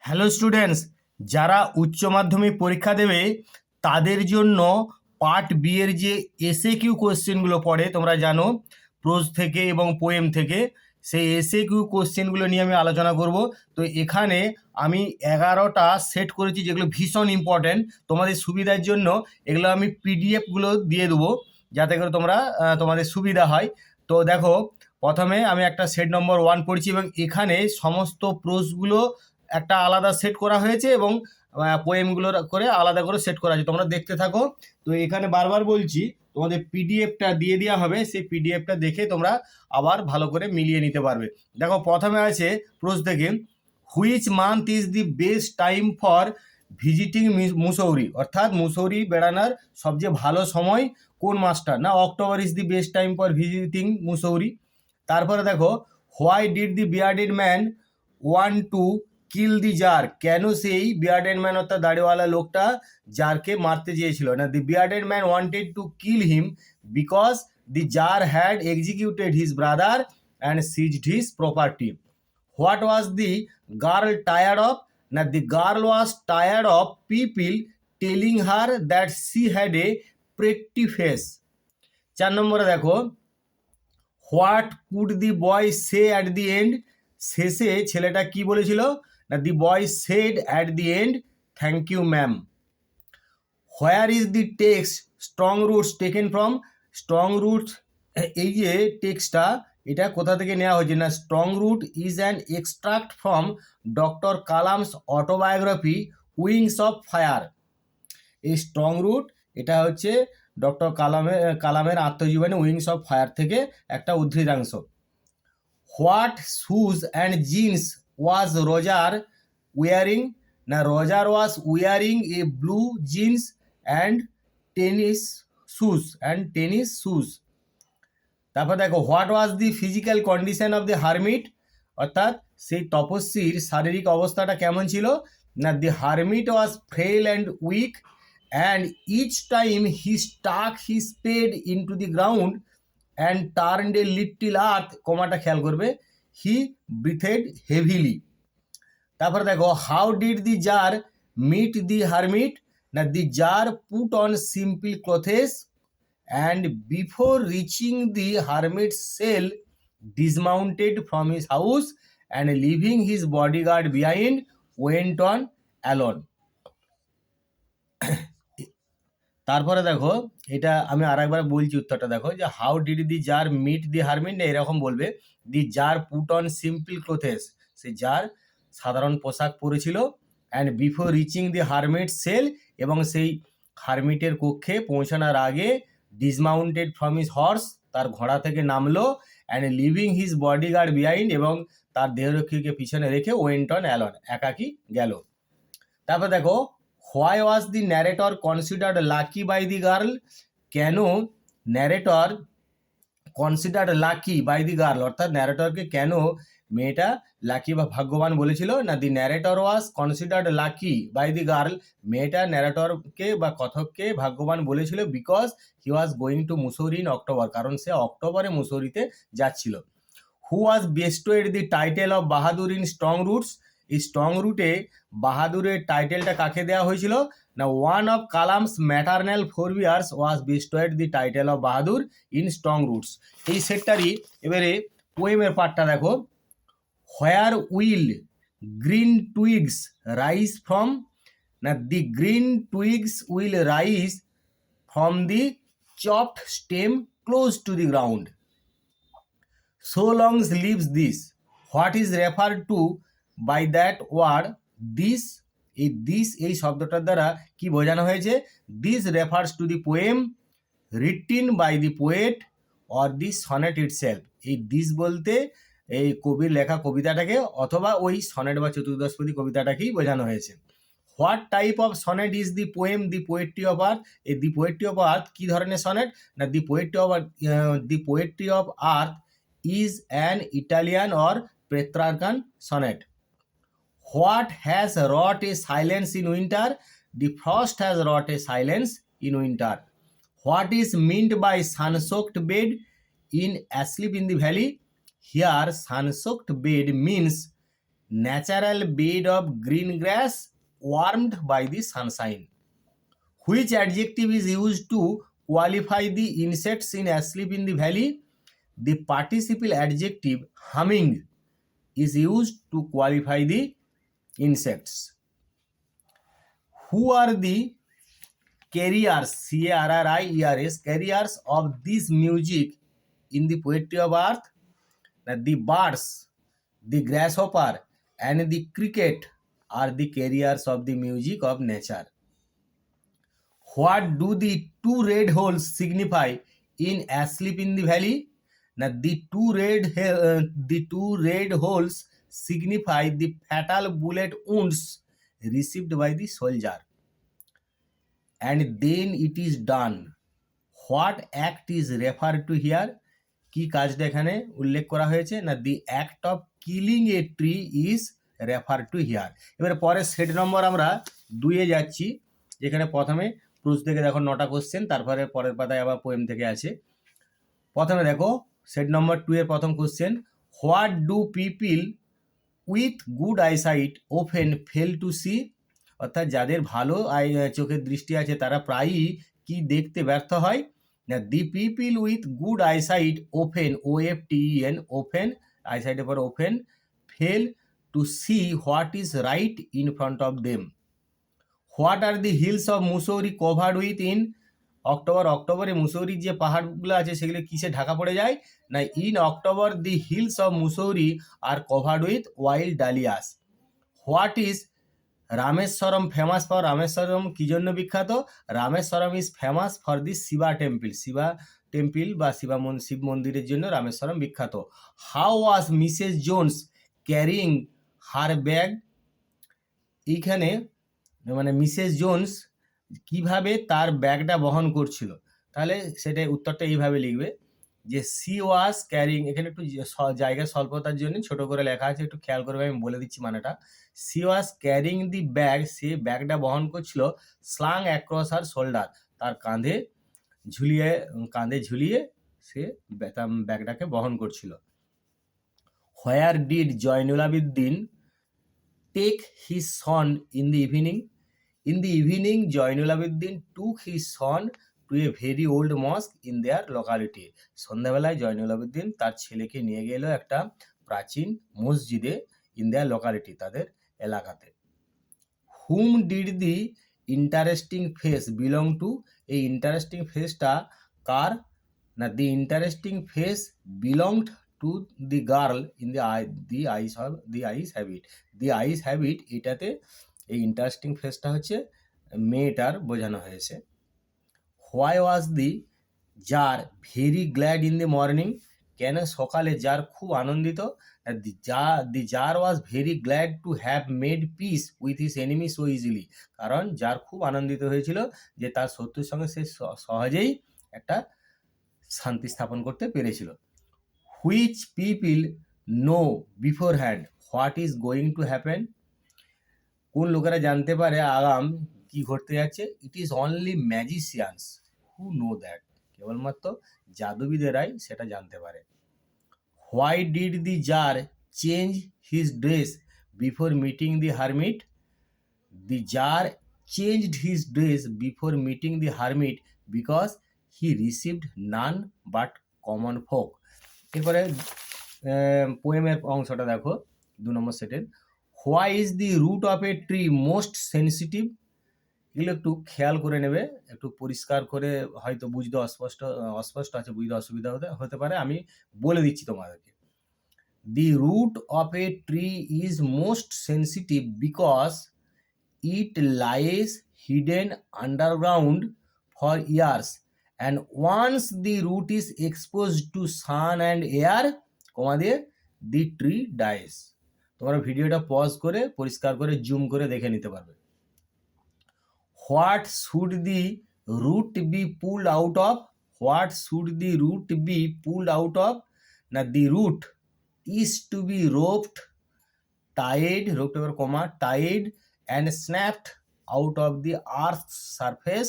Hello students, যারা উচ্চ মাধ্যমিক পরীক্ষা দেবে তাদের জন্য পার্ট বি এর যে এসএ কিউ কোশ্চেনগুলো পড়ে তোমরা জানো, প্রোজ থেকে এবং পোয়েম থেকে, সেই এসএ কিউ কোশ্চেনগুলো নিয়ে আমি আলোচনা করব। তো এখানে আমি 11টা সেট করেছি যেগুলো ভীষণ ইম্পর্ট্যান্ট। তোমাদের সুবিধার জন্য এগুলো আমি পিডিএফগুলো দিয়ে দেবো যাতে করে তোমাদের সুবিধা হয়। তো দেখো, প্রথমে আমি একটা সেট নম্বর 1 পড়ছি এবং এখানে সমস্ত প্রোজগুলো একটা আলাদা সেট করা হয়েছে এবং পোয়েমগুলোর করে আলাদা করে সেট করা আছে, তোমরা দেখতে থাকো। তো এখানে বারবার বলছি, তোমাদের পিডিএফটা দিয়ে দেওয়া হবে, সেই পিডিএফটা দেখে তোমরা আবার ভালো করে মিলিয়ে নিতে পারবে। দেখো, প্রথমে আছে প্রোজ থেকে, which month is the best time for visiting Mussoorie, অর্থাৎ মুসৌরি বেড়ানোর সবচেয়ে ভালো সময় কোন মাসটা? না, October is the best time for visiting Mussoorie. তারপরে দেখো, why did the bearded man want to kill the tsar, কেন সেই বিয়ার্ডেড ম্যান অর্থাৎ দাড়িওয়ালা লোকটা জারকে মারতে চেয়েছিল? না, the bearded man wanted to kill him because the czar had executed his brother and seized his property. What was the girl tired of? না, the girl was tired of people telling her that she had a pretty face. 4 নম্বরে দেখো, what could the boy say at the end, শেষে ছেলেটা কি বলেছিল? না, the boy said at the end, thank you ma'am. Where is the text strong roots taken from? Strong root, এই যে টেক্সটটা, এটা কোথা থেকে নেওয়া হয়েছে? না, strong root is an extract from doctor Kalam's autobiography wings of fire. এই স্ট্রং রুট এটা হচ্ছে ডক্টর কালামের আত্মজীবনী উইংস অফ ফায়ার থেকে একটা উদ্ধৃতাংশ। What shoes and jeans was Roger wearing? না, Roger was wearing a blue jeans and tennis shoes. তারপর দেখো, what was the physical condition of the hermit, অর্থাৎ সেই তপস্বীর শারীরিক অবস্থাটা কেমন ছিল? না, the hermit was frail and weak and each time he stuck he spade into the ground and turned a little earth, কমাটা খেয়াল করবে, হি ব্রিথেড হেভিলি। তারপরে দেখো, how did the czar meet the hermit? না, the jar put on simple clothes and before reaching the hermit's cell dismounted from his house and leaving his bodyguard behind went on alone. তারপরে দেখো, এটা আমি আরেকবার বলছি উত্তরটা, দেখো যে how did the czar meet the hermit, এরকম বলবে, the jar put on simple clothes, সেই জার সাধারণ পোশাক পরেছিল, and before reaching the hermit cell, এবং সেই হারমিটের কক্ষে পৌঁছানোর আগে, ডিসমাউন্টেড ফ্রম হিজ হর্স, তার ঘোড়া থেকে নামলো, and living his bodyguard behind, এবং তার দেহরক্ষীকে পিছনে রেখে ওয়েন্ট অন অ্যালন, একাকী গেল। তারপর দেখো, why was the narrator considered lucky by the girl, কেন narrator considered lucky by the girl, অর্থাৎ ন্যারেটরকে কেন মেয়েটা লাকি বা ভাগ্যবান বলেছিল? না, the narrator was considered lucky by the girl, মেয়েটা ন্যারেটরকে বা কথককে ভাগ্যবান বলেছিল because he was going to Mussoorie in October, কারণ সে অক্টোবরে মুসৌরিতে যাচ্ছিল। Who was bestowed the title of Bahadur in strong roots, এই স্ট্রং রুটে বাহাদুরের টাইটেলটা কাকে দেওয়া হয়েছিল? না, one of Kalam's maternal forebears was bestowed the title of Bahadur in strong roots. এই সেটটারই এবারে পোয়েমের পার্টটা দেখো, where will green twigs rise from? না, the green twigs will rise from the chopped stem close to the ground. So long lives this. What is referred to by that word this? এই শব্দটার দ্বারা কি বোঝানো হয়েছে? This refers to the poem written by the poet or the sonnet itself. এই this বলতে এই কবির লেখা কবিতাটাকে অথবা ওই সনেট বা চতুর্দশপদী কবিতাটাকেই বোঝানো হয়েছে। What type of sonnet is the poem the poetry of earth? এই দি পোয়েট্রি অফ আর্থ কী ধরনের সনেট? না, the poetry of earth is an Italian or Petrarchan sonnet. What has wrought a silence in winter? The frost has wrought a silence in winter. What is meant by sun-soaked bed in Asleep in the Valley? Here sun-soaked bed means natural bed of green grass warmed by the sunshine. Which adjective is used to qualify the insects in asleep in the valley? The participle adjective humming is used to qualify the insects. Who are the carriers, carriers, carriers of this music in the poetry of earth? The birds, the grasshopper, and the cricket are the carriers of the music of nature. What do the two red holes signify in Asleep in the Valley? Now, the two red holes signify the fatal bullet wounds received by the soldier. And then it is done. What act is referred to here? কি কাজটা এখানে উল্লেখ করা হয়েছে? না, the act of killing a tree is refer to here. এবারে পরের set number আমরা 2-এ যাচ্ছি, যেখানে প্রথমে প্রুজ থেকে দেখো 9টা কোশ্চেন, তারপরে পরের পাতায় আবার পোয়েম থেকে আছে। প্রথমে দেখো সেট নম্বর 2 এর প্রথম question, what do people with good eyesight often fail to see? অর্থাৎ যাদের ভালো চোখের দৃষ্টি আছে তারা প্রায়ই কি দেখতে ব্যর্থ হয়? না, দি people with good eyesight often, OFTEN, often, আইসাইটের পর often, fail to C what is right in front of them. What are the hills of Mussoorie covered with in October? অক্টোবরে মুসৌরির যে পাহাড়গুলো আছে সেগুলো কিসে ঢাকা পড়ে যায়? না, in October the hills of Mussoorie are covered with wild dahlias. What is Rameswaram famous for? Rameswaram কি জন্য বিখ্যাত? Rameswaram is famous for the Shiva temple, Shiva temple বা শিব মন্দিরের জন্য রামেশ্বরম বিখ্যাত। How was Mrs Jones carrying her bag? এইখানে মানে মিসেস জোন্স কিভাবে তার ব্যাগটা বহন করছিল? তাহলে সেটা উত্তরটা এইভাবে লিখবে যে সি ওয়াজ ক্যারিং, এখানে একটু জায়গা স্বল্পতার জন্য ছোট করে লেখা আছে, একটু খেয়াল করবে, আমি বলে দিচ্ছি মানেটা। She was carrying the bag, সে ব্যাগটা বহন করছিল, স্লাং অ্যাক্রস হার শোল্ডার, তার কাঁধে ঝুলিয়ে সে ব্যাগটাকে বহন করছিল। Where did Zainul Abedin take his son in the evening? In the evening, Joinul Abedin took his son to a very old mosque in their locality. সন্ধ্যাবেলায় জয়নুল আবেদিন তার ছেলেকে নিয়ে গেল একটা প্রাচীন মসজিদে, ইন দেয়ার লোকালিটি, তাদের এলাকাতে। Whom did the interesting face belong to? এই ইন্টারেস্টিং ফেসটা কার? না, the interesting face belonged to the girl in the ice habit. The ice habit, এটাতে এই ইন্টারেস্টিং ফেসটা হচ্ছে মেয়েটার বোঝানো হয়েছে। Why was the czar very glad in the morning? কেন সকালে জার খুব আনন্দিত? The czar was very glad to have made peace with his enemy so easily. কারণ জার খুব আনন্দিত হয়েছিল যে তার শত্রুর সঙ্গে সে সহজেই একটা শান্তি স্থাপন করতে পেরেছিল। Which people know beforehand what is going to happen? কোন লোকেরা জানতে পারে আগাম কি ঘটতে যাচ্ছে? It is only magicians who know that, কেবলমাত্র জাদুবিদেরাই সেটা জানতে পারে। Why did the tsar change his dress before meeting the hermit? The tsar changed his dress before meeting the hermit because he received none but common folk. এরপরে পোয়েমের অংশটা দেখো 2 নম্বর সেটের। Why is the root of a tree most sensitive? এগুলো একটু খেয়াল করে নেবে, একটু পরিষ্কার করে, হয়তো বুঝতে অস্পষ্ট আছে, বুঝতে অসুবিধা হতে পারে, আমি বলে দিচ্ছি তোমাদেরকে। The root of a tree is most sensitive because it lies hidden underground for years and once the root is exposed to sun and air, the tree dies. তোমরা ভিডিওটা পজ করে পরিষ্কার করে জুম করে দেখে নিতে পারবে। What should the root be pulled out of? What should the root be pulled out of? না, the root is to be roped, tied, roped এবার কমা, tied and snapped out of the earth surface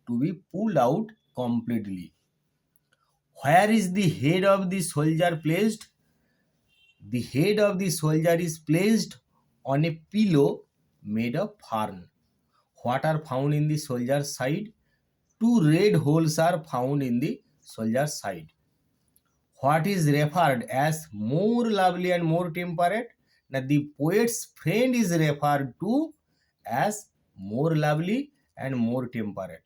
to be pulled out completely. Where is the head of the soldier placed? The head of the soldier is placed on a pillow made of fern. What are found in the soldier's side? Two red holes are found in the soldier's side. What is referred as more lovely and more temperate? Now the poet's friend is referred to as more lovely and more temperate.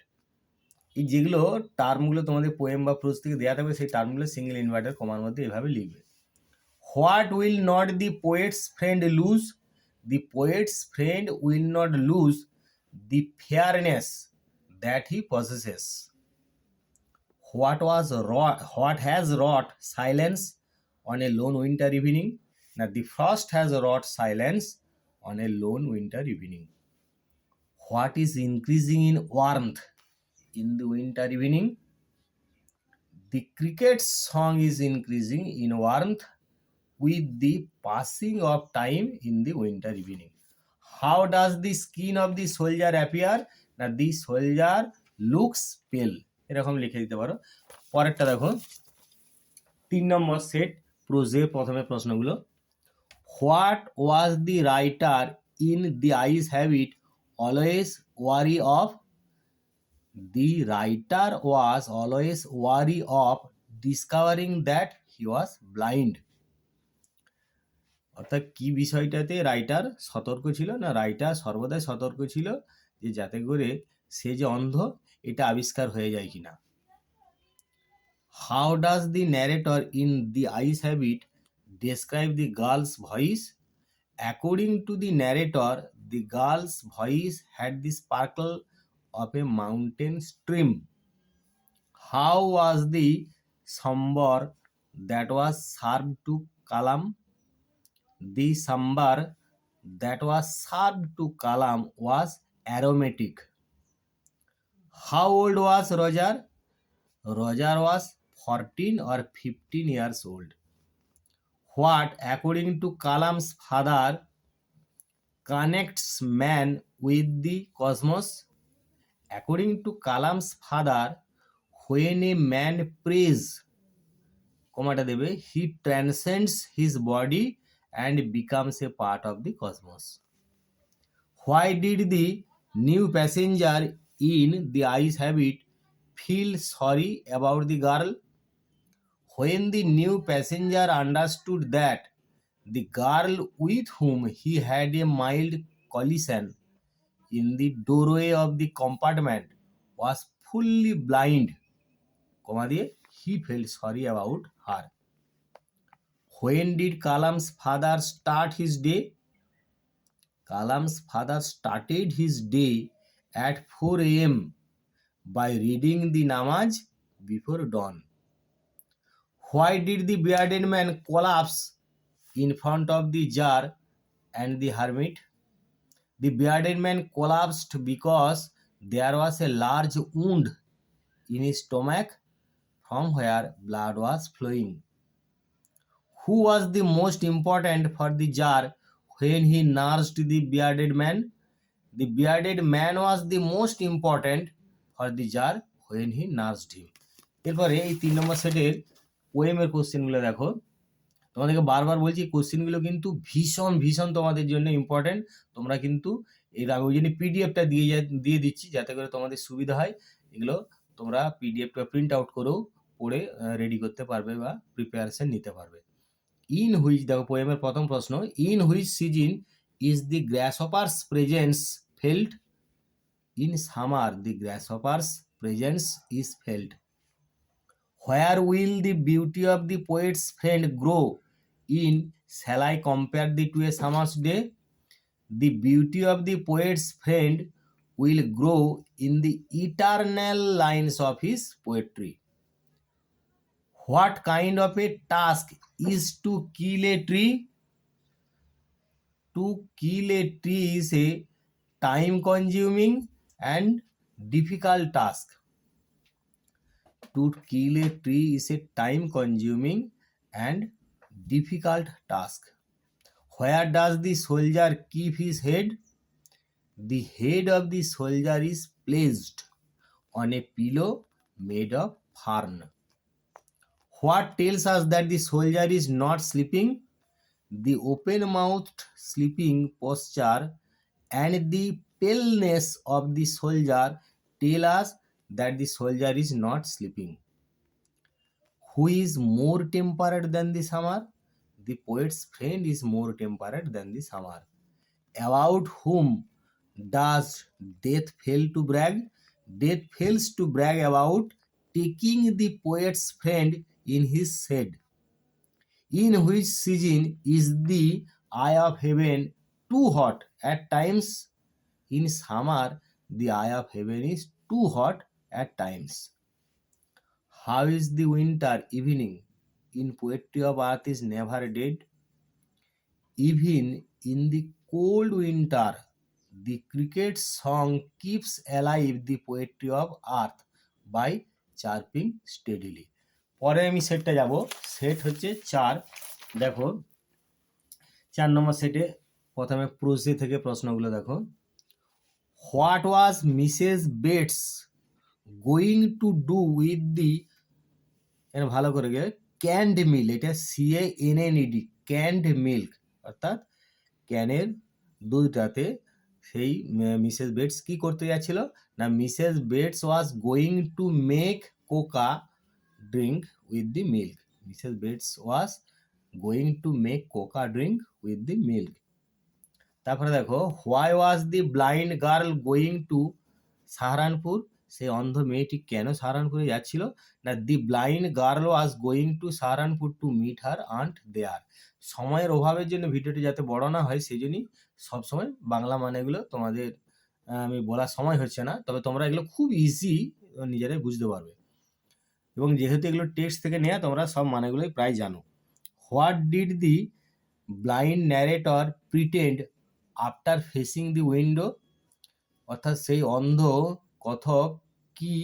এই যেগুলো টার্মগুলো তোমাদের poem বা pros থেকে দেওয়া থাকবে সেই টার্মগুলো single inverter কমার মধ্যে এভাবে লিখবে। What will not the poet's friend lose? The poet's friend will not lose the fairness that he possesses. What has wrought silence on a lone winter evening? Now the frost has wrought silence on a lone winter evening. What is increasing in warmth in the winter evening? The cricket's song is increasing in warmth with the passing of time in the winter evening. How does the skin of the soldier appear? Now the soldier looks pale. এরকম লিখে দিতে পারো। পরেরটা দেখো 3 নম্বর set প্রোজে প্রথমে প্রশ্নগুলো। What was the writer in the ice have it always wary of? The writer was always wary of discovering that he was blind. অর্থাৎ কি বিষয়টাতে রাইটার সতর্ক ছিল? না রাইটার সর্বদাই সতর্ক ছিল যে যাতে করে সে যে অন্ধ এটা আবিষ্কার হয়ে যায় কিনা। How does the narrator in The Ice Habit describe the girl's voice? According to the narrator, the girl's voice had the sparkle of a mountain stream. How was the sambar that was served to Kalam? The sambar that was served to Kalam was aromatic. How old was Roger? Roger was 14 or 15 years old. What, according to Kalam's father, connects man with the cosmos? According to Kalam's father, when a man prays, he transcends his body and becomes a part of the cosmos. Why did the new passenger in The Ice Habit feel sorry about the girl? When the new passenger understood that the girl with whom he had a mild collision in the doorway of the compartment was fully blind, he felt sorry about her. When did Kalam's father start his day? Kalam's father started his day at 4 a.m. by reading the namaz before dawn. Why did the bearded man collapse in front of the jar and the hermit? The bearded man collapsed because there was a large wound in his stomach from where blood was flowing. Who was the most important for the jar when he nursed the bearded man? The bearded man was the most important for the jar when he nursed him. এরপরে এই 3 নম্বর সেটের পোয়েমের কোশ্চেনগুলো দেখো। তোমাদেরকে বারবার বলছি কোশ্চেনগুলো কিন্তু ভীষণ ভীষণ তোমাদের জন্য ইম্পর্টেন্ট। তোমরা কিন্তু এর আমি ওই জন্য পিডিএফটা দিয়ে দিচ্ছি যাতে করে তোমাদের সুবিধা হয়। এগুলো তোমরা পিডিএফটা প্রিন্ট আউট করেও পড়ে রেডি করতে পারবে বা প্রিপারেশন নিতে পারবে। ইন হুইচ, দেখো পোয়েমের প্রথম প্রশ্ন, in which season is the grasshopper's presence felt? In summer the grasshopper's presence is felt. Where will the beauty of the poet's friend grow in Shall I compare thee to a summer's day? The beauty of the poet's friend will grow in the eternal lines of his poetry. What kind of a task is to kill a tree? To kill a tree is a time-consuming and difficult task. To kill a tree is a time-consuming and difficult task. Where does the soldier keep his head? The head of the soldier is placed on a pillow made of fern. What tells us that the soldier is not sleeping? the open-mouthed sleeping posture and the paleness of the soldier tell us that the soldier is not sleeping. Who is more temperate than the summer? The poet's friend is more temperate than the summer. About whom does death fail to brag? Death fails to brag about taking the poet's friend in his shed. In which season is the eye of heaven too hot at times? In summer, the eye of heaven is too hot at times. How is the winter evening? In poetry of earth is never dead. Even in the cold winter, the cricket's song keeps alive the poetry of earth by chirping steadily. পরে আমি সেটটা যাব। Set হচ্ছে 4। দেখো 4 নম্বর সেটে প্রথমে প্রোজে থেকে প্রশ্নগুলো দেখো। What was Mrs bets going to do with the, এখানে ভালো করে গিয়ে ক্যান্ড মিল্ক, এটা CANNED, ক্যান্ড মিল্ক অর্থাৎ ক্যানের দুধটাতে সেই মিসেস বেটস কি করতে যাচ্ছিল না, Mrs Bates was going to make cocoa drink with the milk. Mrs Bates was going to make cocoa drink with the milk. তারপরে দেখো why was the blind girl going to Saharanpur, সেই অন্ধ মেয়েটি কেন সাহারানপুরে যাচ্ছিল না, the blind girl was going to Saharanpur to meet her aunt there. সময়ের অভাবের জন্য ভিডিওটি যাতে বড় না হয় সেই জন্যই সবসময় বাংলা মানেগুলো তোমাদের আমি বলার সময় হচ্ছে না, তবে তোমরা এগুলো খুব ইজি নিজেরাই বুঝতে পারবে, এবং যেহেতু এগুলো টেক্সট থেকে নেওয়া তোমরা সব মানেগুলোই প্রায় জানো। What did the blind narrator pretend after facing the window, অর্থাৎ সেই অন্ধ কথক কি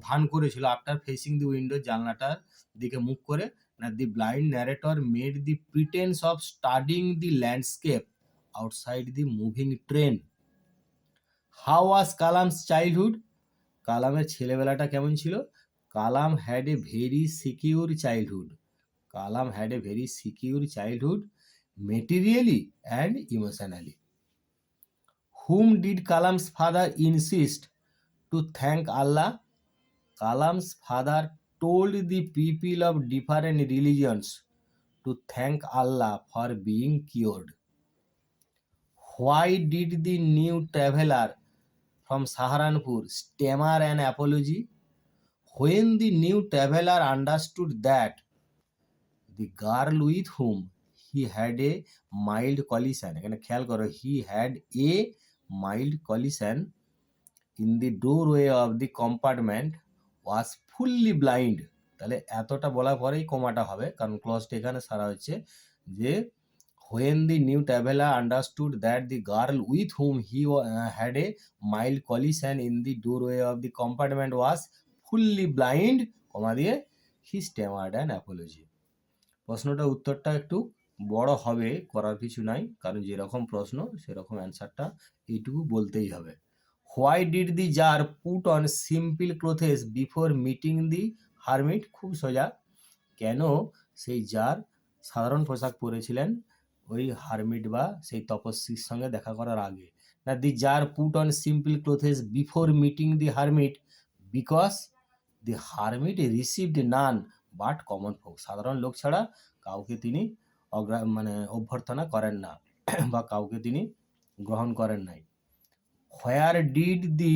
ভান করেছিল আফটার ফেসিং দি উইন্ডো, জানলাটার দিকে মুখ করে না, the blind narrator made the pretence of studying the landscape outside the moving train. How was Kalam's childhood, কালামের ছেলেবেলাটা কেমন ছিল? Kalam had a very secure childhood, Kalam had a very secure childhood materially and emotionally. Whom did Kalam's father insist to thank Allah? Kalam's father told the people of different religions to thank Allah for being cured. Why did the new traveler from Saharanpur stammer an apology? When the new traveler understood that the girl with whom he had a mild collision, এখানে খেয়াল করো, he had a mild collision in the doorway of the compartment was fully blind, তাহলে এতটা বলার পরেই কমাটা হবে, কারণ ক্লজটা এখানে সারা হচ্ছে যে when the new traveler understood that the girl with whom he had a mild collision in the doorway of the compartment was fully blind, কমা দিয়ে he stammered an apology। প্রশ্নটা উত্তরটা একটু বড় হবে, করার কিছু নাই, কারণ যেরকম প্রশ্ন সেরকম অ্যান্সারটা এইটুকু বলতেই হবে। Why did the jar put on simple clothes before meeting the hermit, খুব সোজা, কেন সেই জার সাধারণ পোশাক পরেছিলেন ওই হারমিট বা সেই তপস্বীর সঙ্গে দেখা করার আগে না, the jar put on simple clothes before meeting the hermit because the hermit received none but common folk, সাধারণ লোক ছাড়া কাউকে তিনি অভ্যর্থনা করেন না বা কাউকে তিনি গ্রহণ করেন নাই। Where did the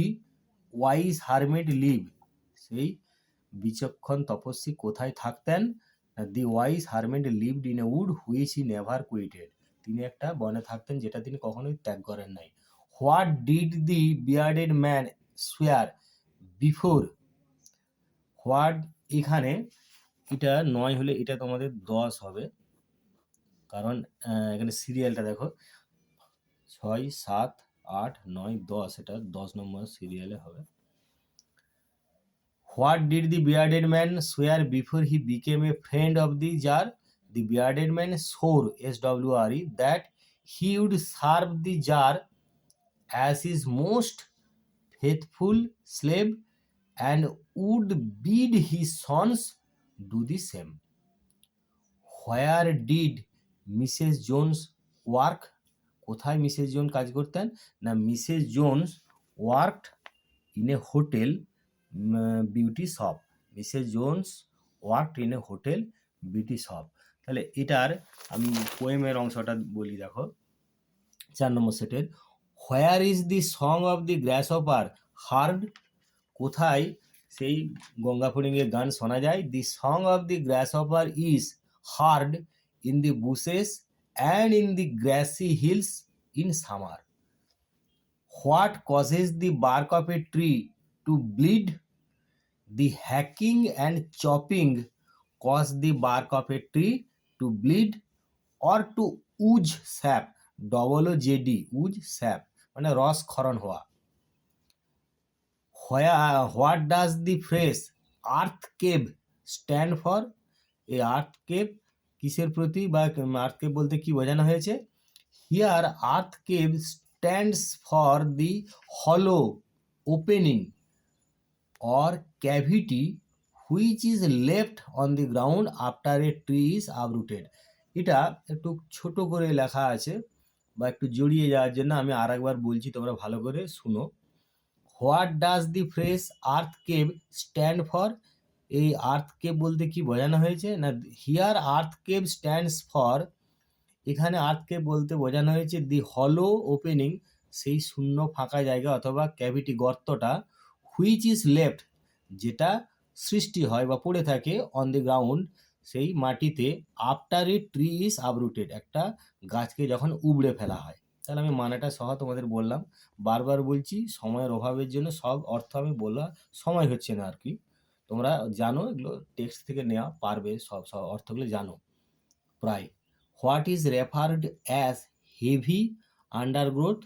wise hermit live, সেই বিচক্ষণ তপস্বী কোথায় থাকতেন? The wise hermit lived in a wood which he never quitted, তিনি একটা বনে থাকতেন যেটা তিনি কখনোই ত্যাগ করেন নাই। What did the bearded man swear before, what এখানে এটা 9 হলে এটা তোমাদের 10 হবে, কারণ এখানে সিরিয়ালটা দেখো 6, 7, 8, 9, 10, এটা 10 নম্বর সিরিয়ালে হবে। What did the bearded man swear before he became a friend of the czar, the bearded man swore SWRE that he would serve the czar as his most faithful slave and would bid his sons do the same. Where did Mrs Jones work? কোথায় Mrs Jones কাজ করতেন? না Mrs Jones worked in a hotel beauty shop. Mrs Jones worked in a hotel beauty shop. তাহলে এটার আমি পোয়েমের অংশটা বলি, দেখো 4 নম্বর সেটের। Where is the song of the grasshopper heard? কোথায় সেই গঙ্গা ফড়িংয়ের গান শোনা যায়? The song of the grasshopper is heard in the bushes and in the grassy hills in summer. What causes the bark of a tree to bleed? The hacking and chopping cause the bark of a tree to bleed or to ooze sap, OOJD, ooze sap মানে রস ক্ষরণ হওয়া। What does the phrase earth cave stand for? এই আর্থ cave কিসের প্রতি বা আর্থ cave বলতে কি বোঝানো হয়েছে? Here earth cave stands for the হলো opening or cavity which is left on the ground after a tree is uprooted. এটা একটু ছোট করে লেখা আছে বা একটু জড়িয়ে যাওয়ার জন্য আমি আরেকবার বলছি, তোমরা ভালো করে শুনো। What does the phrase earth cave stand for? এই আর্থ কেভ বলতে কি বোঝানো হয়েছে? না here earth cave stands for, এখানে আর্থ কেভ বলতে বোঝানো হয়েছে দি হলো ওপেনিং, সেই শূন্য ফাঁকা জায়গা অথবা ক্যাভিটি গর্তটা, হুইচ ইজ লেফট যেটা সৃষ্টি হয় বা পড়ে থাকে অন দি গ্রাউন্ড সেই মাটিতে, after a tree is uprooted একটা গাছকে যখন উবড়ে ফেলা হয়। তাহলে আমি মানেটা সহ তোমাদের বললাম, বারবার বলছি সময়ের অভাবের জন্য সব অর্থ আমি বলা সময় হচ্ছে না আর কি। তোমরা জানো এগুলো টেক্সট থেকে নেওয়া পারবে, সব অর্থগুলো জানো প্রায়। What is referred as heavy undergrowth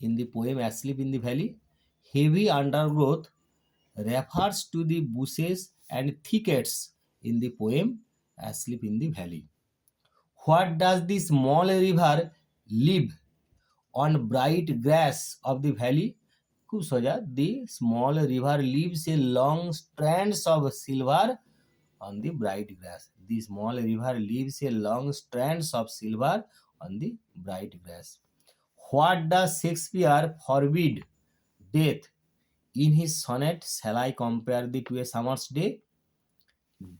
in the poem asleep in the valley? Heavy undergrowth refers to the bushes and thickets in the poem Asleep in the Valley. What does the small river live on bright grass of the valley? খুব সোজা, the small river leaves a long strands of silver on the bright grass. The small river leaves a long strands of silver on the bright grass. What does Shakespeare forbid death in his sonnet Shall I compare thee to a summer's day?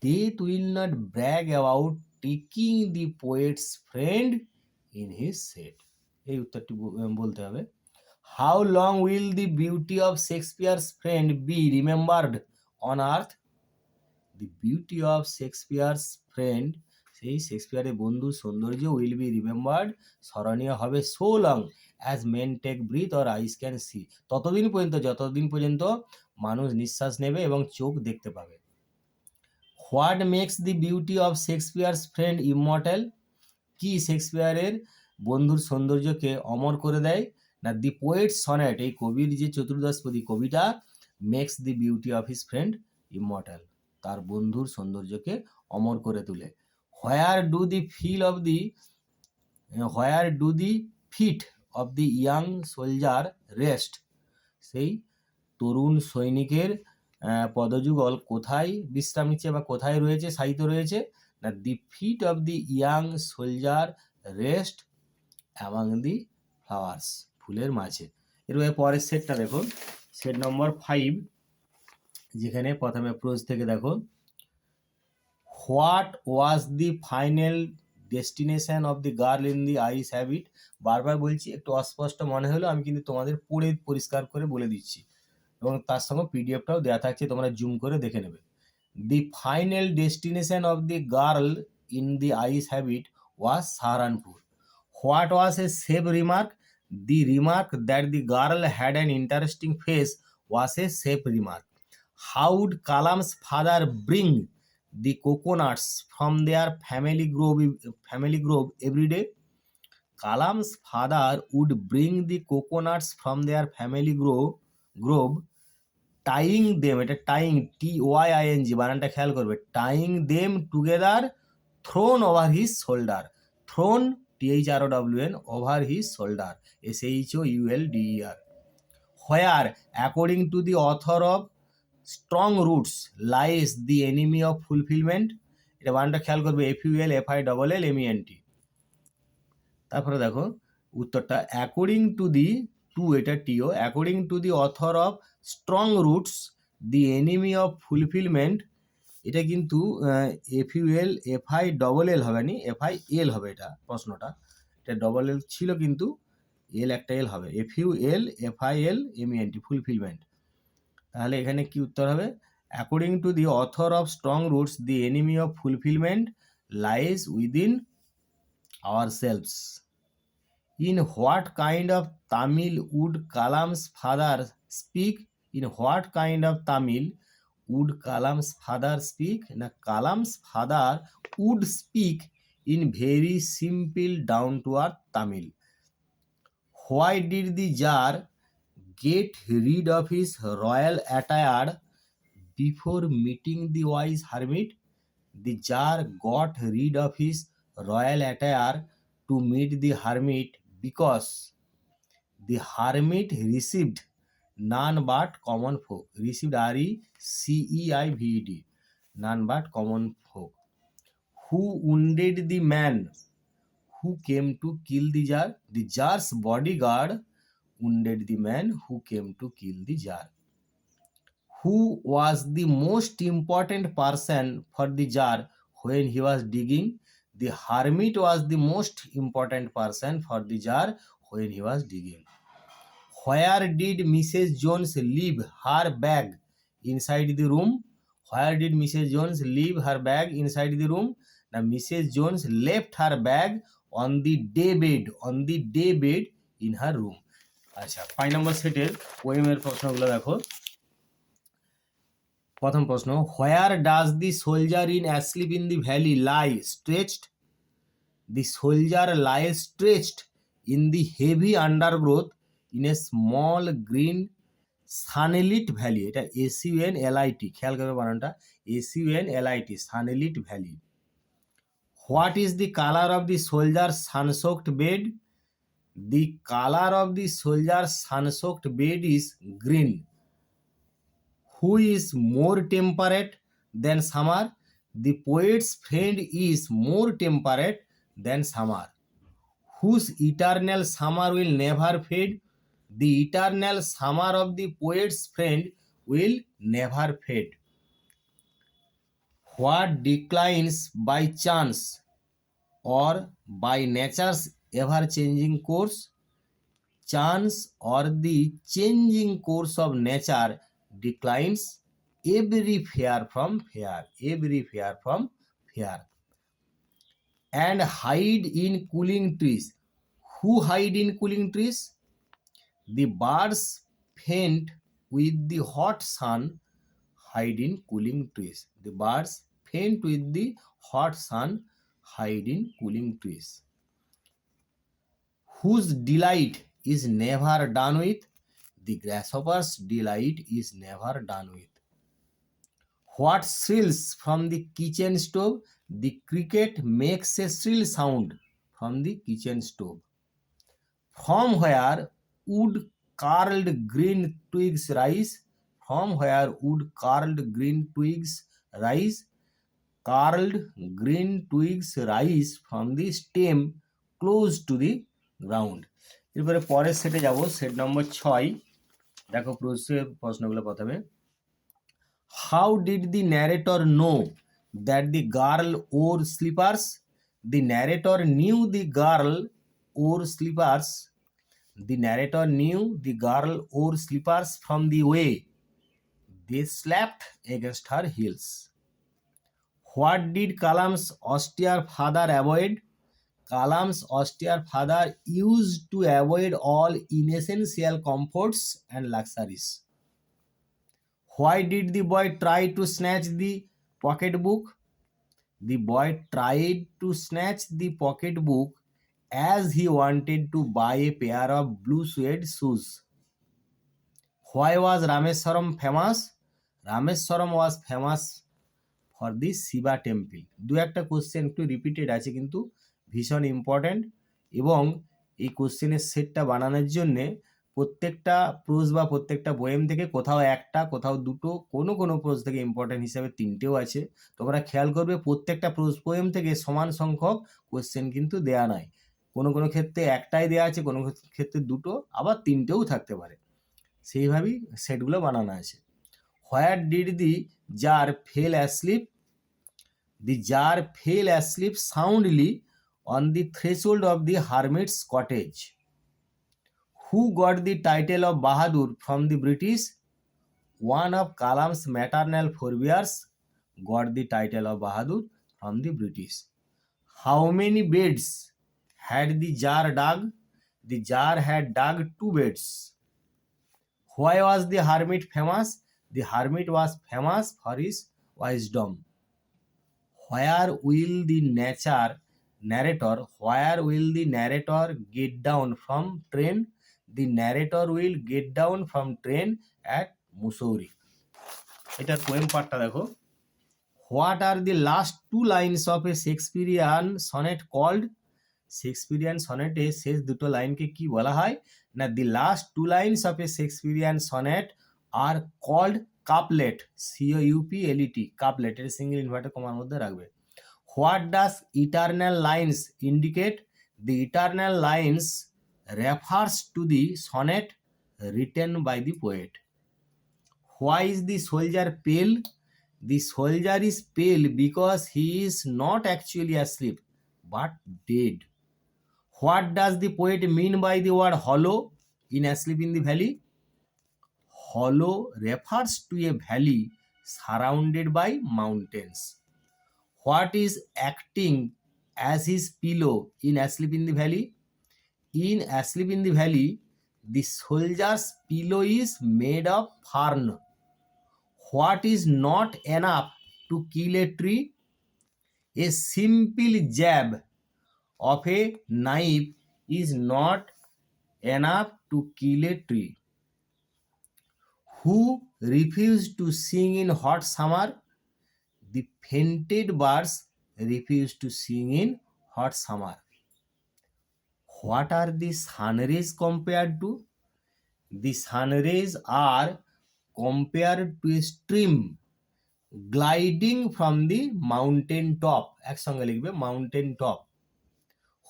Death will not brag about taking the poet's friend in his set. এই উত্তরটি বলতে হবে। How long will the beauty of Shakespeare's friend be remembered on earth? The beauty of Shakespeare's friend, সেই শেক্সপিয়ারের বন্ধু সৌন্দর্য will be remembered, স্মরণীয় হবে, so long as men take breath or eyes can see, ততদিন পর্যন্ত যতদিন পর্যন্ত মানুষ নিঃশ্বাস নেবে এবং চোখ দেখতে পাবে। What makes the beauty of Shakespeare's friend immortal? কি শেক্সপিয়ারের বন্ধুর সৌন্দর্যকে অমর করে দেয়? না দি পোয়েট সনেট, এই কবির যে চতুর্দশপদী কবিটা, makes the beauty of his friend immortal, তার বন্ধুর সৌন্দর্যকে অমর করে তোলে। Where do the feet of the young soldier rest? সেই তরুণ সৈনিকের পদযুগল কোথায় বিশ্রাম নিচ্ছে বা কোথায় রয়েছে, শায়িত রয়েছে? না the feet of the young soldier rest among the flowers, ফুলের মাঝে। এরপরে পরের সেটটা দেখো, সেট নম্বর 5, যেখানে প্রথমে প্রোজ থেকে দেখো। What was the final destination of the girl in the ice have it? বারবার বলছি, একটু অস্পষ্ট মনে হলো, আমি কিন্তু তোমাদের পড়ে পরিষ্কার করে বলে দিচ্ছি এবং তার সঙ্গে পিডিএফটাও দেওয়া থাকছে, তোমরা জুম করে দেখে নেবে। The final destination of the girl in the ice have it was Saharanpur. What was a safe remark? The remark that the girl had an interesting face was a safe remark. How would Kalam's father bring the coconuts from their family grove every day? Kalam's father would bring the coconuts from their family grove, tying them, এটা tying tying বানানটা খেয়াল করবে, tying them together, thrown over his shoulder, thrown thrown over his shoulder, shoulder. Where according to the author of Strong Roots lies the enemy of fulfillment? এটা বানানটা খেয়াল করবে, FUL FILL MENT। তারপরে দেখো উত্তরটা, অ্যাকর্ডিং টু দি এটা টিও, according to the author of strong roots the enemy of fulfilment, এটা কিন্তু FUL FILL হবে নি, FIL হবে এটা প্রশ্নটা, এটা ডবল এল ছিল কিন্তু এল একটা এল হবে, FUL FIL MENT ফুলফিলমেন্ট। তাহলে এখানে কি উত্তর হবে, according to the author of strong roots the enemy of fulfilment lies within ourselves. In what kind of Tamil would Kalam's father speak? In what kind of Tamil would Kalam's father speak? Na Kalam's father would speak in very simple down to earth Tamil. Why did the Tsar get rid of his royal attire before meeting the wise hermit? The Tsar got rid of his royal attire to meet the hermit because the hermit received none but common folk. Received RECEIVED, none but common folk. Who wounded the man who came to kill the Tsar? The Tsar's bodyguard wounded the man who came to kill the Tsar. Who was the most important person for the Tsar when he was digging? The hermit was the most important person for the Tsar when he was digging. Where did Mrs. Jones leave her bag inside the room? Where did Mrs. Jones leave her bag inside the room? Now Mrs. Jones left her bag on the day bed in her room. আচ্ছা, 5 নম্বর সেটের পোয়েমের প্রশ্নগুলো দেখো। প্রথম প্রশ্ন, where does the soldier in asleep in the valley lie stretched? The soldier lie stretched in the heavy undergrowth in a small green sunlit valley. এটা SUNLIT, খেয়াল করবে বানানটা, SUNLIT, sunlit valley. What is the colour of the soldier sunsoaked bed? The colour of the soldier sunsoaked bed is green. Who is more temperate than summer? The poet's friend is more temperate than summer. Whose eternal summer will never fade? The eternal summer of the poet's friend will never fade. What declines by chance or by nature's ever-changing course? Chance or the changing course of nature declines every fair from fair, every fair from fair. And hide in cooling trees. Who hide in cooling trees? The birds faint with the hot sun hide in cooling trees. The birds faint with the hot sun hide in cooling trees. Whose delight is never done with? The grasshopper's delight is never done with. What shrills from the kitchen stove? The cricket makes a shrill sound from the kitchen stove. From where would curled green twigs rise? From where would curled green twigs rise? Curled green twigs rise from the stem close to the ground. এরপরে পরের সেটে যাব, set number 6। দেখো প্রশ্নগুলো প্রথমে, how did the narrator know that the girl or sleepers? The narrator new the girl or sleepers. The narrator new the girl or sleepers from the way they slapped against her heels. What did Kalam's austere father avoid? Kalam's austere father used to avoid all inessential comforts and luxuries. Why did the boy try to snatch the pocketbook? The boy tried to snatch the pocketbook as he wanted to buy a pair of blue suede shoes. Why was Rameswaram famous? Rameswaram was famous for the Shiva temple. দু একটা question একটু repeated আছে কিন্তু ভীষণ important, এবং এই কোশ্চেনের সেটটা বানানোর জন্যে প্রত্যেকটা প্রোজ বা প্রত্যেকটা পোয়েম থেকে কোথাও একটা, কোথাও দুটো, কোনো প্রোজ থেকে ইম্পর্টেন্ট হিসাবে 3টেও আছে। তোমরা খেয়াল করবে প্রত্যেকটা প্রোজ পোয়েম থেকে সমান সংখ্যক কোয়েশ্চেন কিন্তু দেয়া নয়। কোনো ক্ষেত্রে একটাই দেয়া আছে, কোনো ক্ষেত্রে দুটো, আবার 3টেও থাকতে পারে। সেইভাবেই সেটগুলো বানানো আছে। Where did the tsar fall asleep? The jar fell asleep soundly on the threshold of the hermit's cottage. Who got the title of Bahadur from the British? One of Kalam's maternal forebears got the title of Bahadur from the British. How many beds had the jar dug? The jar had dug 2 beds. Why was the hermit famous? The hermit was famous for his wisdom. Where will the narrator get down from train? The narrator will get down from train at Mussoorie. এটার poem পার্টটা দেখো। What are the last 2 lines of a Shakespearean sonnet called? Shakespearean সনেটে শেষ দুটো লাইনকে কি বলা হয় না? The last 2 lines of a Shakespearean sonnet are called couplet. COUPLET, couplet. এর সিঙ্গেল ইনভার্টেড কমার মধ্যে রাখবে। What does eternal lines indicate? The eternal lines refers to the sonnet written by the poet. Why is the soldier pale? The soldier is pale because he is not actually asleep but dead. What does the poet mean by the word hollow in Asleep in the Valley? Hollow refers to a valley surrounded by mountains. What is acting as his pillow in Asleep in the Valley? In Asleep in the Valley, the soldier's pillow is made of fern. What is not enough to kill a tree? A simple jab of a knife is not enough to kill a tree. Who refused to sing in hot summer? The fainted birds refused to sing in hot summer. What are the sun rays compared to? The sun rays are compared to a stream gliding from the mountain top. একসঙ্গে লিখবে mountain top.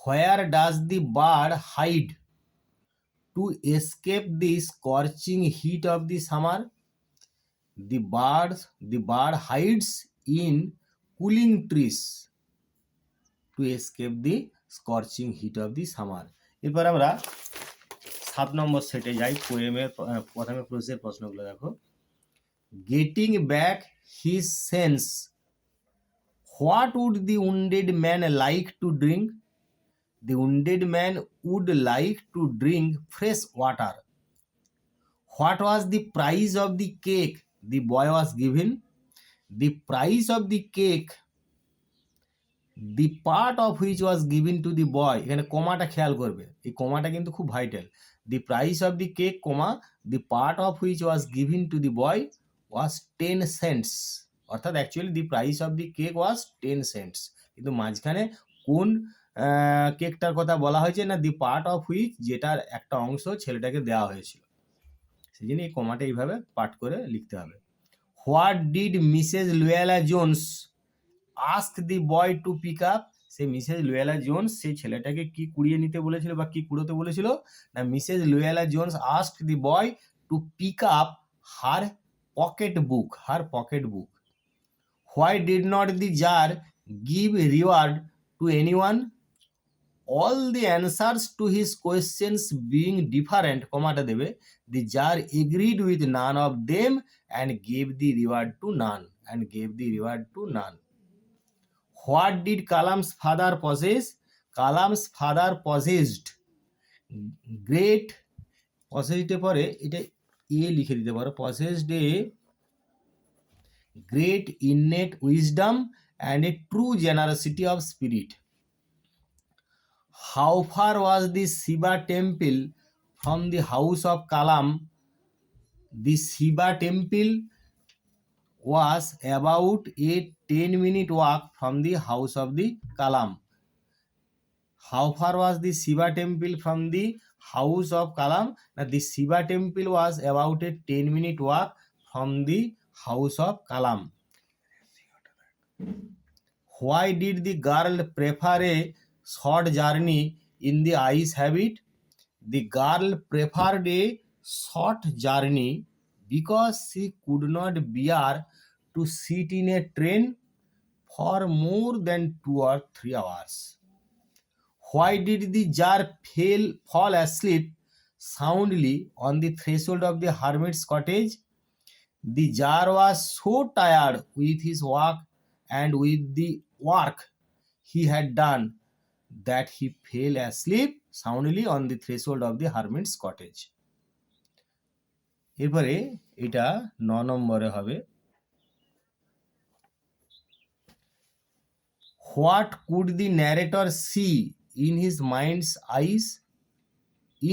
Where does the bird hide to escape the scorching heat of the summer? The bird hides in cooling trees to escape the scorching heat of the summer. এরপর আমরা 7 নম্বর সেটে যাই। পোয়েমের প্রথমে প্রশ্নের প্রশ্নগুলো দেখো। Getting back his sense, what would the wounded man like to drink? The wounded man would like to drink fresh water. What was the price of the cake the boy was given? The price of the cake, the part of which was given to the boy, এখানে কমাটা খেয়াল করবে, এই কমাটা কিন্তু খুব vital. The price of the cake, the part of which was given to the boy was 10 cents. অর্থাৎ actually the price of the cake was 10 cents, কিন্তু মাঝখানে কোন কেকটার কথা বলা হয়েছে না? the part of which, যেটার একটা অংশ ছেলেটাকে দেওয়া হয়েছিল, সেই জন্য এই কমাটা এইভাবে পাঠ করে লিখতে হবে। What did Mrs. Luella Jones ask the boy to pick up? Say Mrs Luella Jones সেই ছেলেটাকে কি কুড়িয়ে নিতে বলেছিল বা কি কুড়োতে বলেছিল না? Mrs Luella Jones asked the boy to pick up her pocket book. Why did not the jar give reward to anyone? All the answers to his questions being different, কমাটা দেবে, the jar agreed with none of them and gave the reward to none. What did Kalam's father possess? Kalam's father possessed great, possessed পরে এটা লিখে দিতে পারো, possessed a great innate wisdom and a true generosity of spirit. How far was the Shiva temple from the house of Kalam? The Shiva temple was about a 10-minute walk from the house of the Kalam. How far was the Shiva temple from the house of Kalam. Now the Shiva temple was about a 10-minute walk from the house of Kalam. Why did the girl prefer a short journey in the ice habit? The girl preferred a short journey because she could not bear to sit in a train for more than 2 or 3 hours. Why did the jar fall asleep soundly on the threshold of the hermit's cottage? The jar was so tired with his work and with the work he had done that he fell asleep soundly on the threshold of the hermit's cottage. এরপরে এটা 9 নম্বরে হবে, what could the narrator see in his mind's eyes?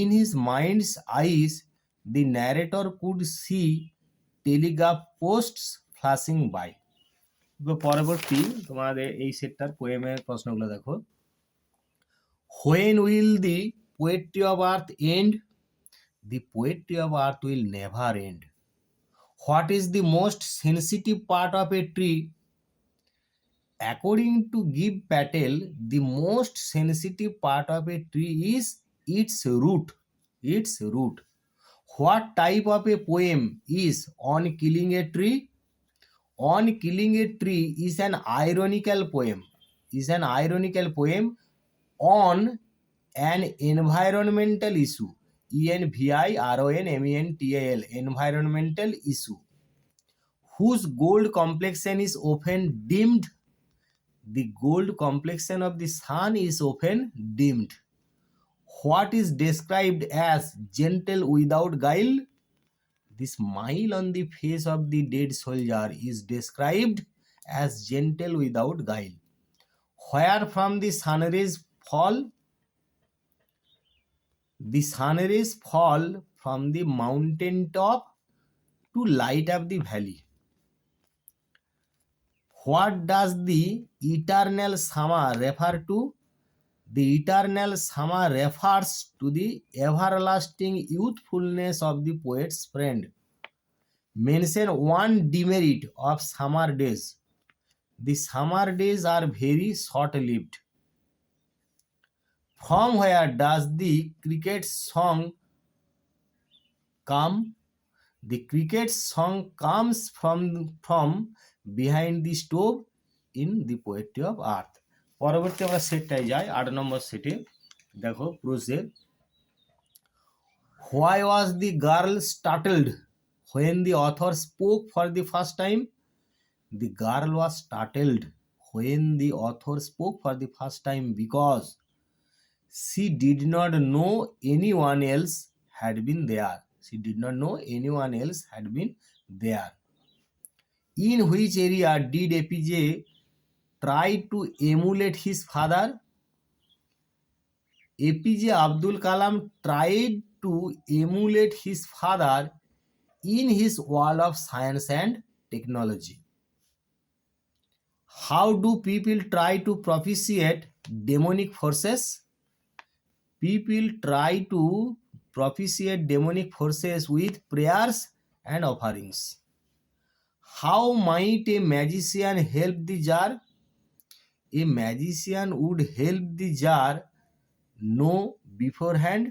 In his mind's eyes, the narrator could see telegraph posts flashing by. পরবর্তী তোমাদের এই সেটটার পোয়েমের প্রশ্নগুলো দেখো। When will the poetry of earth end? The poetry of earth will never end. What is the most sensitive part of a tree? According to Gibb Patel, the most sensitive part of a tree is its root. Its root. What type of a poem is On Killing a Tree? On Killing a Tree is an ironical poem. Is an ironical poem on an environmental issue. ENVIRONMENTAL, environmental issue, whose gold complexion is often dimmed. The gold complexion of the sun is often dimmed. What is described as gentle without guile? The smile on the face of the dead soldier is described as gentle without guile. Where from the sun rays fall? The sun rays fall from the mountain top to light up the valley. What does the eternal summer refer to? The eternal summer refers to the everlasting youthfulness of the poet's friend. Mention one demerit of summer days. The summer days are very short-lived. From where does the cricket song come? The cricket song comes from behind the stove in the poetry of earth. পরবর্তী আমরা সেটটাই যাই, 8 নম্বর সেটে দেখো প্রোজে। Why was the girl startled when the author spoke for the first time? The girl was startled when the author spoke for the first time because she did not know anyone else had been there. She did not know anyone else had been there. In which area did APJ try to emulate his father? APJ Abdul Kalam tried to emulate his father in his world of science and technology. How do people try to propitiate demonic forces? People try to propitiate demonic forces with prayers and offerings. How might a magician help the jar? A magician would help the jar know beforehand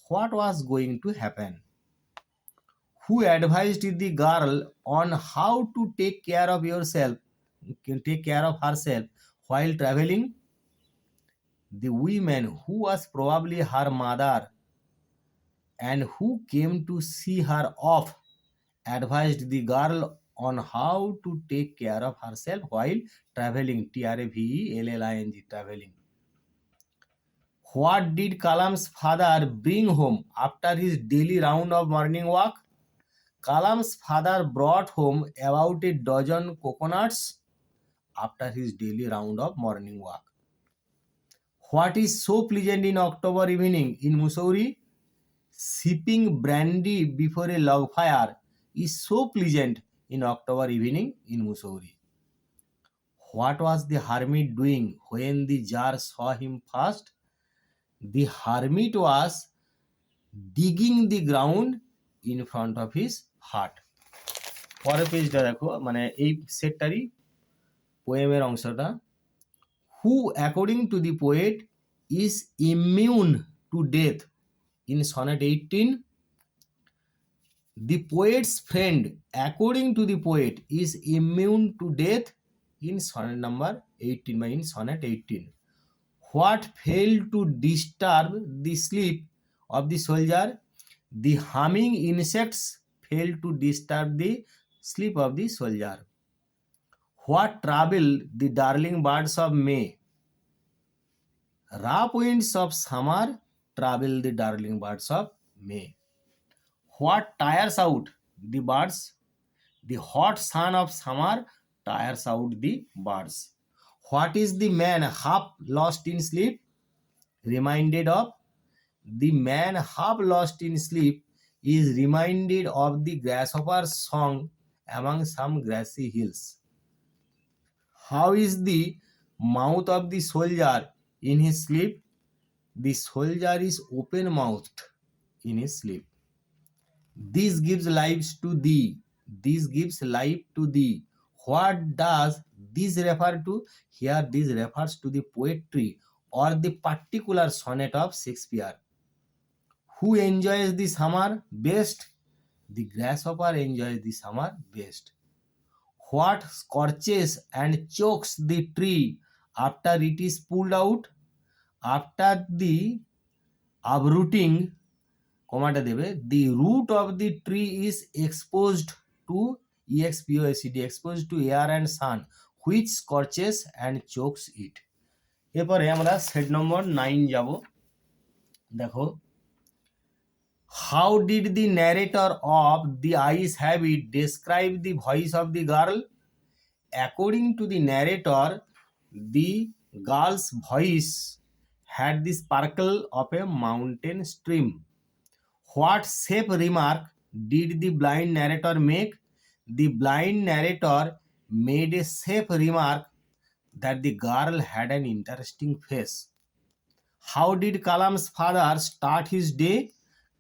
what was going to happen. Who advised the girl on how to take care of herself while traveling? The woman who was probably her mother and who came to see her off advised the girl on how to take care of herself while traveling. TRAVELLING, traveling. What did Kalam's father bring home after his daily round of morning walk? Kalam's father brought home about a dozen coconuts after his daily round of morning walk. What is so pleasant in October evening in Mussoorie? Sipping brandy before a log fire is so pleasant in October evening in Mussoorie. What was the hermit doing when the jar saw him first? The hermit was digging the ground in front of his hut. পরের পেজটা দেখো, মানে এই সেটটারই পোয়েমের অংশটা। Who according to the poet is immune to death in sonnet 18. The poet's friend according to the poet is immune to death in sonnet number 18 বা in sonnet 18. What failed to disturb the sleep of the soldier? The humming insects failed to disturb the sleep of the soldier. What troubled the darling birds of May? Rough winds of summer trouble the darling birds of May. What tires out the birds? The hot sun of summer tires out the birds. What is the man half lost in sleep reminded of? The man half lost in sleep is reminded of the grasshopper's song among some grassy hills. How is the mouth of the soldier in his sleep? The soldier is open mouthed in his sleep. This gives life to thee. This gives life to thee. What does this refer to? Here this refers to the poetry or the particular sonnet of Shakespeare. Who enjoys the summer best? The grasshopper enjoys the summer best. What scorches and chokes the tree after it is pulled out? After the uprooting, কমাটা দেবে, the root of the tree is exposed to exposed to air and sun which scorches and chokes it. এরপরে আমরা set number 9 যাব। দেখো, how did the narrator of The Ice Habit describe the voice of the girl? According to the narrator, the girl's voice had the sparkle of a mountain stream. What safe remark did the blind narrator make? The blind narrator made a safe remark that the girl had an interesting face. How did Kalam's father start his day?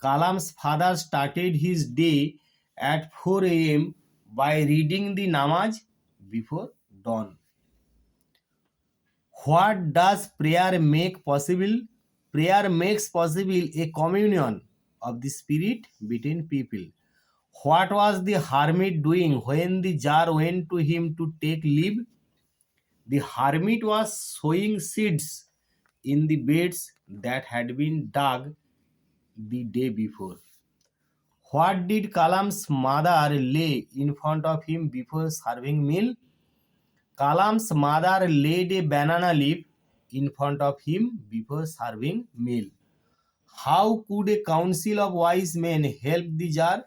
Kalam's father started his day at 4 a.m. by reading the namaz before dawn. What does prayer make possible? Prayer makes possible a communion of the spirit between people. What was the hermit doing when the jar went to him to take leave? The hermit was sowing seeds in the beds that had been dug the day before. What did Kalam's mother lay in front of him before serving meal? Kalam's mother laid a banana leaf in front of him before serving meal. How could a council of wise men help the jar?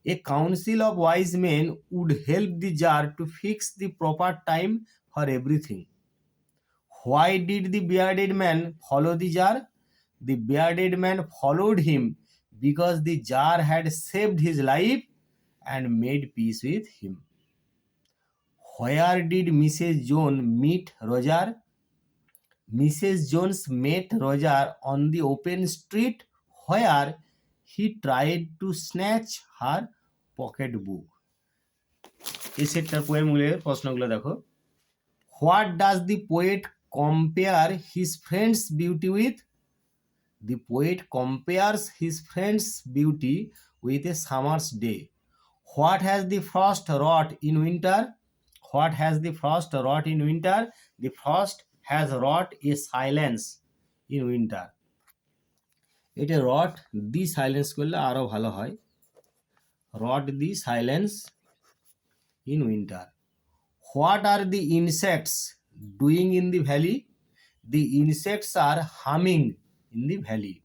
A council of wise men would help the jar to fix the proper time for everything. Why did the bearded man follow the jar? The bearded man followed him because the jar had saved his life and made peace with him. Where did Mrs. Jones meet Roger? Mrs. Jones met Roger on the open street where he tried to snatch her pocketbook. এই সেটটার পোয়েমগুলোর প্রশ্নগুলো দেখো। What does the poet compare his friend's beauty with? The poet compares his friend's beauty with a summer's day. What has the frost wrought in winter? What has the frost wrought in winter? The frost has wrought a silence in winter. এটা wrought the silence করলে আরো ভালো হয়। wrought the silence in winter. What are the insects doing in the valley? The insects are humming in the valley.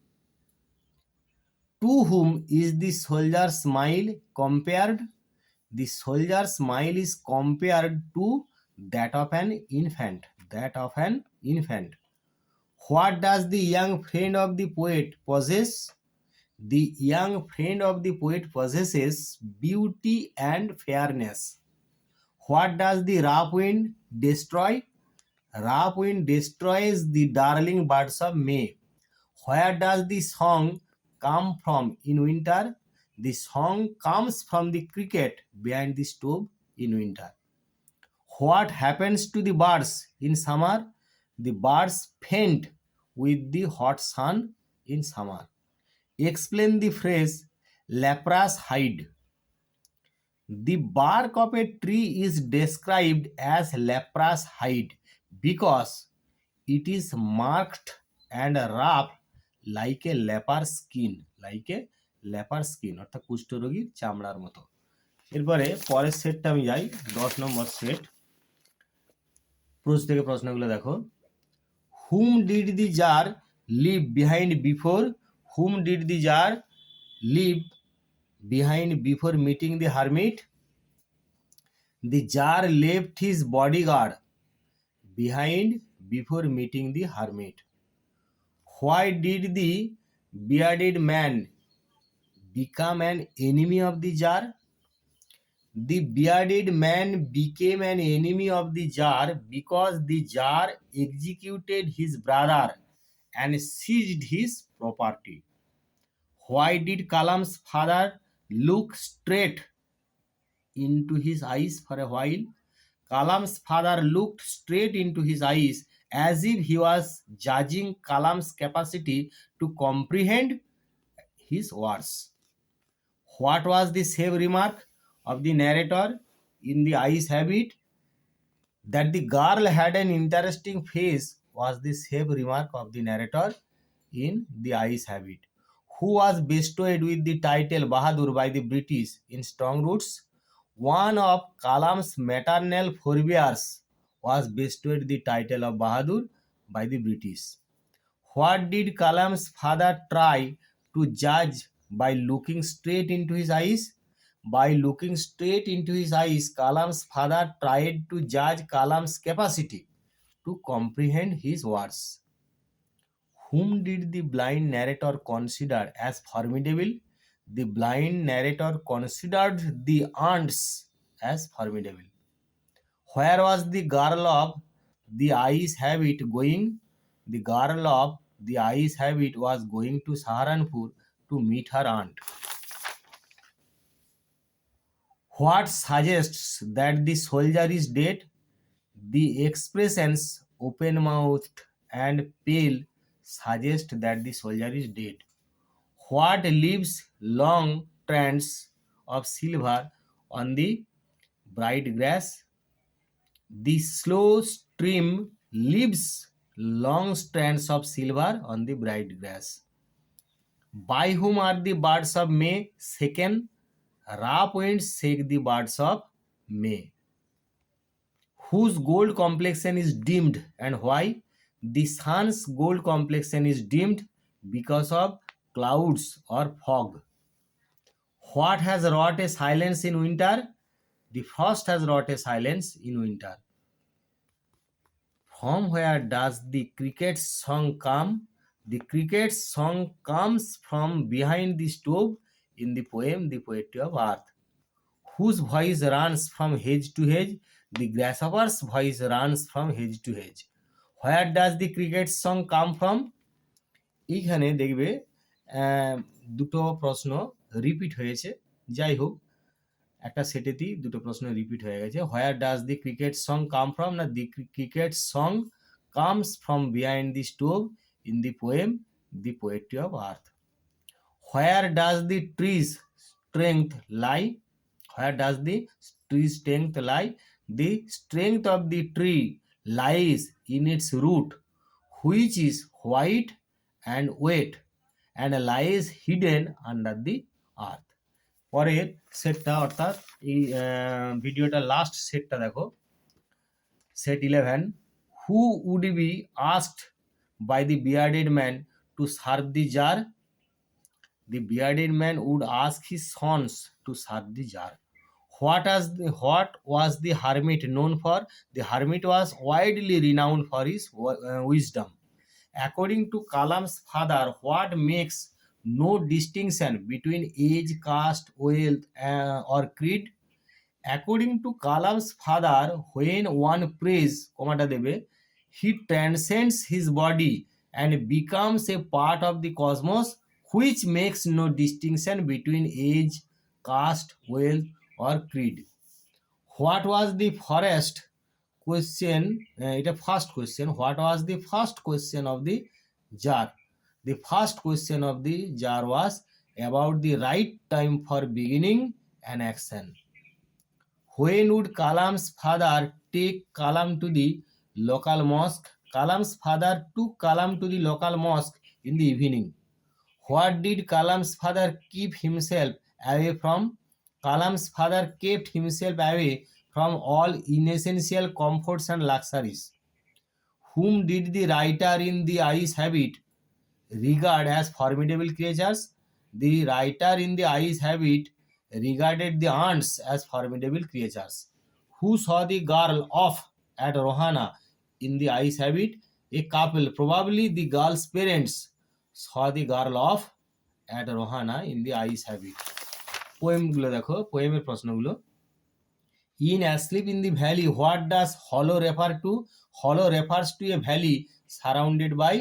To whom is the soldier's smile compared? The soldier's smile is compared to that of an infant. That of an infant. What does the young friend of the poet possess? The young friend of the poet possesses beauty and fairness. What does the rough wind destroy? Rough wind destroys the darling birds of May. Where does the song come from in winter? The song comes from the cricket behind the stove in winter. What happens to the birds in summer? The birds faint with the hot sun in summer. Explain the phrase leprous hide. The bark of a tree is described as leprous hide because it is marked and rough like a leper skin, অর্থাৎ কুষ্ঠরোগীর চামড়ার মতো। এরপরে পরের সেটটা আমি যাই, 10 নম্বর set. প্রশ্ন থেকে প্রশ্নগুলো দেখো। Whom did the tsar leave behind before? Whom did the tsar leave behind before meeting the hermit? The jar left his bodyguard behind before meeting the hermit. Why did the bearded man become an enemy of the jar? The bearded man became an enemy of the jar because the jar executed his brother and seized his property. Why did Kalam's father look straight into his eyes for a while? Kalam's father looked straight into his eyes as if he was judging Kalam's capacity to comprehend his words. What was the safe remark of the narrator in The Ice Habit? That the girl had an interesting face was the safe remark of the narrator in The Ice Habit. Who was bestowed with the title Bahadur by the British in Strong Roots? One of Kalam's maternal forebears was bestowed the title of Bahadur by the British. What did Kalam's father try to judge by looking straight into his eyes? By looking straight into his eyes, Kalam's father tried to judge Kalam's capacity to comprehend his words. Whom did the blind narrator consider as formidable? The blind narrator considered the ants as formidable. Where was the girl of The Ice Habit going? The girl of The Ice Habit was going to Saharanpur to meet her aunt. What suggests that the soldier is dead? The expressions open-mouthed and pale suggest that the soldier is dead. What leaves long strands of silver on the bright grass? The slow stream leaves long strands of silver on the bright grass. By whom are the birds of May shaken? Rough winds shake the birds of May. Whose gold complexion is dimmed and why? The sun's gold complexion is dimmed because of clouds or fog. What has wrought a silence in winter? The frost has wrought a silence in winter. From where does the cricket's song come? The cricket's song comes from behind the stove in the poem The Poetry of Earth. Whose voice runs from hedge to hedge? The grasshopper's voice runs from hedge to hedge. Where does the cricket's song come from? এইখানে দেখবে দুটো প্রশ্ন repeat হয়েছে। যাই হোক, একটা সেটেতেই দুটো প্রশ্ন রিপিট হয়ে গেছে। Where does the cricket song come from? না, the cricket song comes from behind the stove in the poem the poetry of earth. Where does the tree's strength lie? Where does the tree's strength lie? The strength of the tree lies in its root, which is white and wet and lies hidden under the earth. পরের সেটটা, অর্থাৎ এই ভিডিওটা last সেটটা দেখো, set 11. Who would be asked by the bearded man to serve the jar? The bearded man would ask his sons to serve the jar. What was the hermit known for? The hermit was widely renowned for his wisdom. According to Kalam's father, what makes no distinction between age, caste, wealth, or creed? According to Kalam's father, when one prays, he transcends his body and becomes a part of the cosmos. which makes no distinction between age, caste, wealth, or creed. What was the first question? এটা first question. What was the first question of the tsar? The first question of the jar was about the right time for beginning an action. When would Kalam's father take Kalam to the local mosque? Kalam's father took Kalam to the local mosque in the evening. What did Kalam's father keep himself away from? Kalam's father kept himself away from all inessential comforts and luxuries. Whom did the writer in the ice habit regard as formidable creatures? The writer in the ice habit regarded the ants as formidable creatures. Who saw the girl off at Rohana in the ice habit? A couple, probably the girl's parents, saw the girl off at Rohana in the ice habit. পোয়েমগুলো দেখো, পোয়েমের প্রশ্নগুলো. In Asleep in the Valley, what does hollow refer to? Hollow refers to a valley surrounded by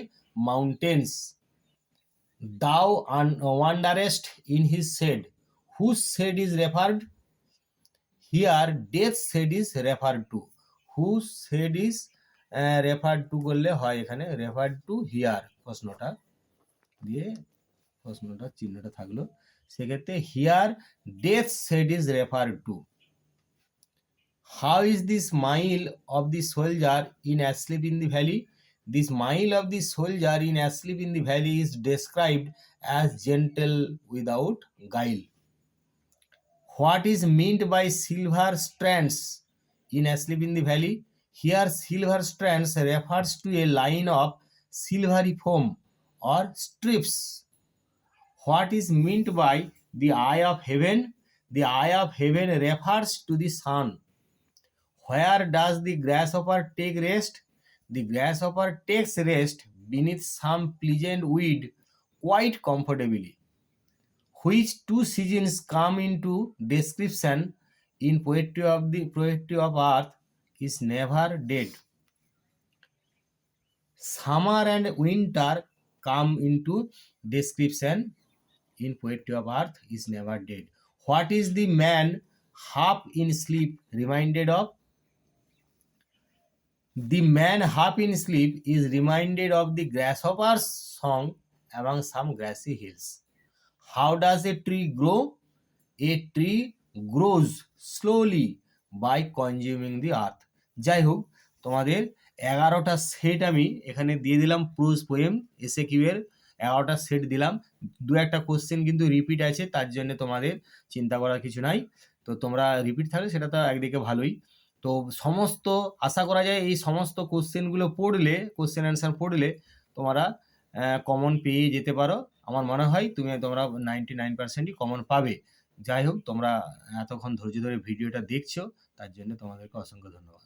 mountains. Thou wanderest in his shade. Whose shade is referred? Here death shade is referred to. Whose shade is referred to করলে হয় এখানে referred to here প্রশ্নটা দিয়ে প্রশ্নটা চিহ্নটা থাকলো, সেক্ষেত্রে here death shade is referred to. How is the smile of the soldier in Asleep in the Valley? The smile of the soldier in Asleep in the Valley is described as gentle without guile. What is meant by silver strands in Asleep in the Valley? Here silver strands refers to a line of silvery foam or strips. What is meant by the eye of heaven? The eye of heaven refers to the sun. Where does the grasshopper take rest? The grasshopper takes rest beneath some pleasant weed quite comfortably. Which two seasons come into description in poetry of earth is never dead? Summer and winter come into description in poetry of earth is never dead. What is the man half in sleep reminded of? The man half in sleep is reminded of the grasshopper's song among some grassy hills. How does a tree grow? A tree grows slowly by consuming the earth. যাই হোক, তোমাদের 11টা set আমি এখানে দিয়ে দিলাম prose poem SAQ এর 11টা set দিলাম. দু একটা কোশ্চেন কিন্তু রিপিট আছে, তার জন্য তোমাদের চিন্তা করার কিছু নাই. তো তোমরা রিপিট থাকলে সেটা তো একদিকে ভালোই. তো সমস্ত আশা করা যায় এই সমস্ত কোশ্চেনগুলো পড়লে, কোশ্চেন অ্যান্সার পড়লে তোমরা কমন পেয়ে যেতে পারো. আমার মনে হয় তোমরা 99%ই কমন পাবে. যাই হোক, তোমরা এতক্ষণ ধৈর্য ধরে ভিডিওটা দেখছো, তার জন্য তোমাদেরকে অসংখ্য ধন্যবাদ.